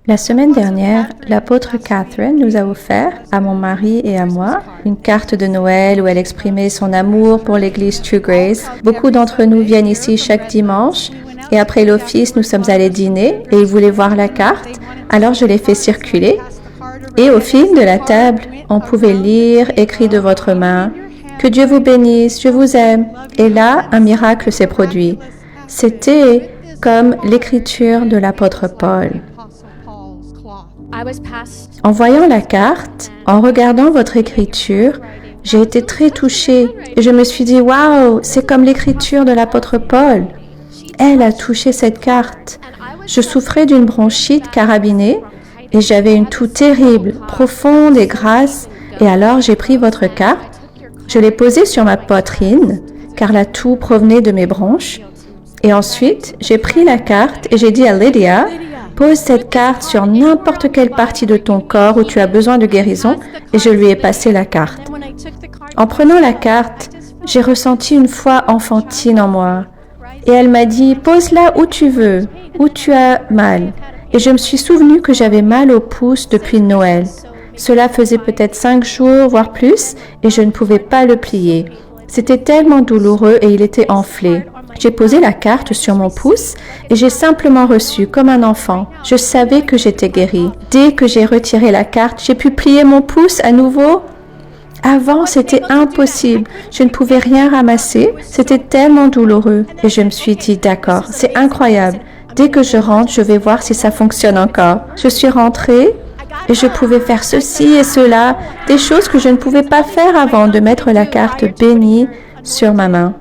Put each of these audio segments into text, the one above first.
La semaine dernière, l'apôtre Catherine nous a offert, à mon mari et à moi, une carte de Noël où elle exprimait son amour pour l'église True Grace. Beaucoup d'entre nous viennent ici chaque dimanche et après l'office, nous sommes allés dîner et ils voulaient voir la carte, alors je l'ai fait circuler. Et au fil de la table, on pouvait lire, écrit de votre main, « Que Dieu vous bénisse, je vous aime ». Et là, un miracle s'est produit. C'était comme l'écriture de l'apôtre Paul. En voyant la carte, en regardant votre écriture, j'ai été très touchée et je me suis dit « Waouh, c'est comme l'écriture de l'apôtre Paul ». Elle a touché cette carte. Je souffrais d'une bronchite carabinée et j'avais une toux terrible, profonde et grasse. Et alors j'ai pris votre carte, je l'ai posée sur ma poitrine car la toux provenait de mes bronches. Et ensuite, j'ai pris la carte et j'ai dit à Lydia, pose cette carte sur n'importe quelle partie de ton corps où tu as besoin de guérison et je lui ai passé la carte. En prenant la carte, j'ai ressenti une foi enfantine en moi. Et elle m'a dit, pose-la où tu veux, où tu as mal. Et je me suis souvenu que j'avais mal au pouce depuis Noël. Cela faisait peut-être 5 jours, voire plus, et je ne pouvais pas le plier. C'était tellement douloureux et il était enflé. J'ai posé la carte sur mon pouce et j'ai simplement reçu comme un enfant. Je savais que j'étais guérie. Dès que j'ai retiré la carte, j'ai pu plier mon pouce à nouveau. Avant, c'était impossible. Je ne pouvais rien ramasser. C'était tellement douloureux. Et je me suis dit, d'accord, c'est incroyable. Dès que je rentre, je vais voir si ça fonctionne encore. Je suis rentrée et je pouvais faire ceci et cela, des choses que je ne pouvais pas faire avant de mettre la carte bénie sur ma main.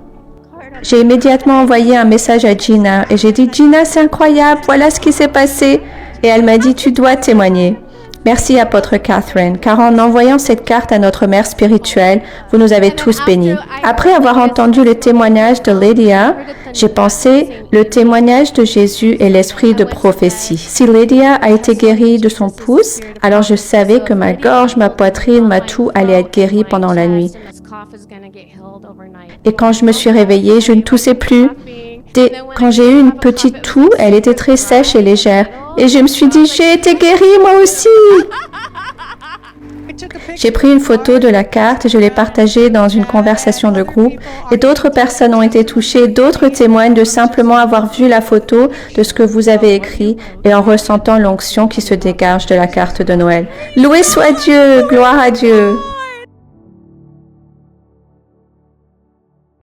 J'ai immédiatement envoyé un message à Gina et j'ai dit « Gina, c'est incroyable, voilà ce qui s'est passé ». Et elle m'a dit « Tu dois témoigner ». Merci, apôtre Catherine, car en envoyant cette carte à notre mère spirituelle, vous nous avez tous bénis. Après avoir entendu le témoignage de Lydia, j'ai pensé, le témoignage de Jésus est l'esprit de prophétie. Si Lydia a été guérie de son pouce, alors je savais que ma gorge, ma poitrine, ma toux allait être guérie pendant la nuit. Et quand je me suis réveillée, je ne toussais plus. Quand j'ai eu une petite toux, elle était très sèche et légère. Et je me suis dit, j'ai été guérie moi aussi. J'ai pris une photo de la carte et je l'ai partagée dans une conversation de groupe. Et d'autres personnes ont été touchées. D'autres témoignent de simplement avoir vu la photo de ce que vous avez écrit et en ressentant l'onction qui se dégage de la carte de Noël. Loué soit Dieu, gloire à Dieu.